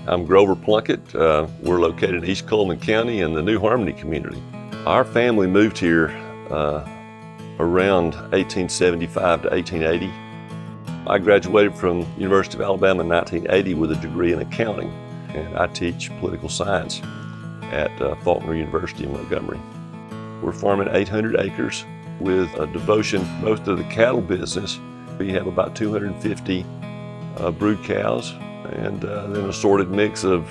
I'm Grover Plunkett. We're located in East Coleman County in the New Harmony community. Our family moved here around 1875 to 1880. I graduated from University of Alabama in 1980 with a degree in accounting, and I teach political science at Faulkner University in Montgomery. We're farming 800 acres with a devotion most of the cattle business. We have about 250 brood cows, and then an assorted mix of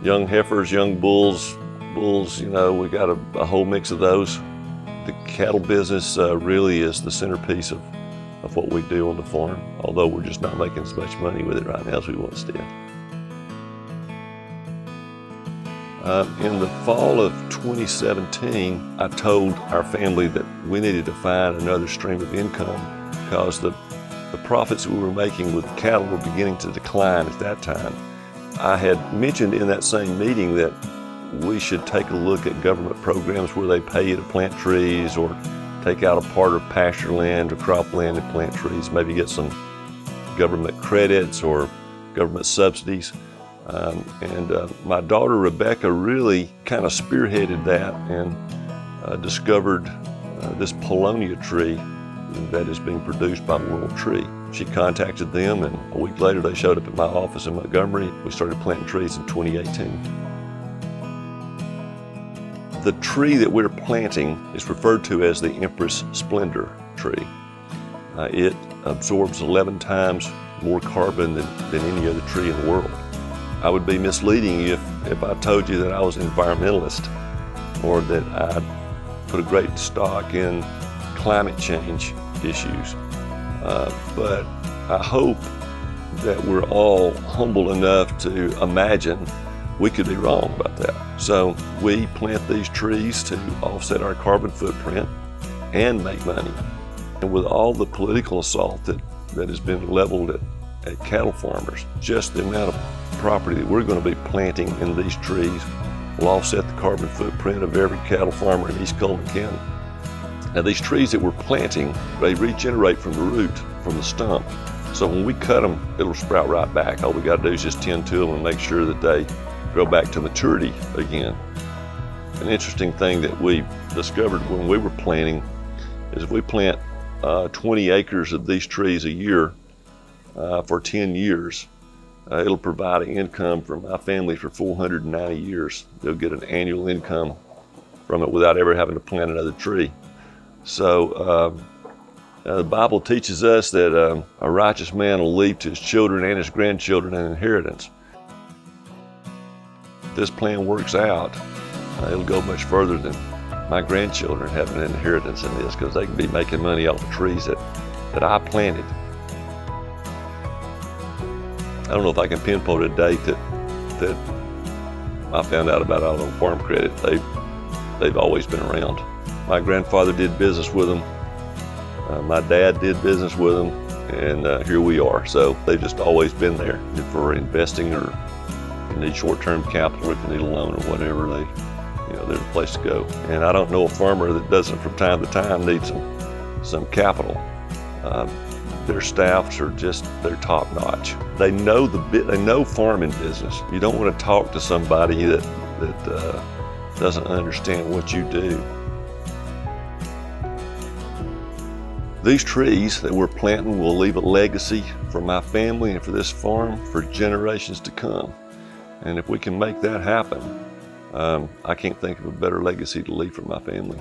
young heifers, young bulls, we got a whole mix of those. The cattle business really is the centerpiece of what we do on the farm, although we're just not making as much money with it right now as we once did. In the fall of 2017, I told our family that we needed to find another stream of income because the profits we were making with cattle were beginning to decline at that time. I had mentioned in that same meeting that we should take a look at government programs where they pay you to plant trees or take out a part of pasture land or cropland and plant trees, maybe get some government credits or government subsidies. My daughter Rebecca really kind of spearheaded that and discovered this Paulownia tree that is being produced by World Tree. She contacted them, and a week later they showed up at my office in Montgomery. We started planting trees in 2018. The tree that we're planting is referred to as the Empress Splendor tree. It absorbs 11 times more carbon than any other tree in the world. I would be misleading you if I told you that I was an environmentalist or that I put a great stock in climate change issues. But I hope that we're all humble enough to imagine we could be wrong about that. So we plant these trees to offset our carbon footprint and make money. And with all the political assault that has been leveled at cattle farmers, just the amount of property that we're going to be planting in these trees will offset the carbon footprint of every cattle farmer in East Coleman County. Now these trees that we're planting, they regenerate from the root, from the stump. So when we cut them, it'll sprout right back. All we got to do is just tend to them and make sure that they grow back to maturity again. An interesting thing that we discovered when we were planting is if we plant 20 acres of these trees a year for 10 years, it'll provide an income for my family for 490 years. They'll get an annual income from it without ever having to plant another tree. So the Bible teaches us that a righteous man will leave to his children and his grandchildren an inheritance. If this plan works out, it'll go much further than my grandchildren having an inheritance in this, because they can be making money off the trees that I planted. I don't know if I can pinpoint a date that I found out about Auto Farm Credit. They've always been around. My grandfather did business with them. My dad did business with them, and here we are. So they've just always been there for investing, or if you need short-term capital, or if you need a loan or whatever, they're the place to go. And I don't know a farmer that doesn't from time to time need some capital. Their staffs are they're top notch. They know farming business. You don't want to talk to somebody that doesn't understand what you do. These trees that we're planting will leave a legacy for my family and for this farm for generations to come. And if we can make that happen, I can't think of a better legacy to leave for my family.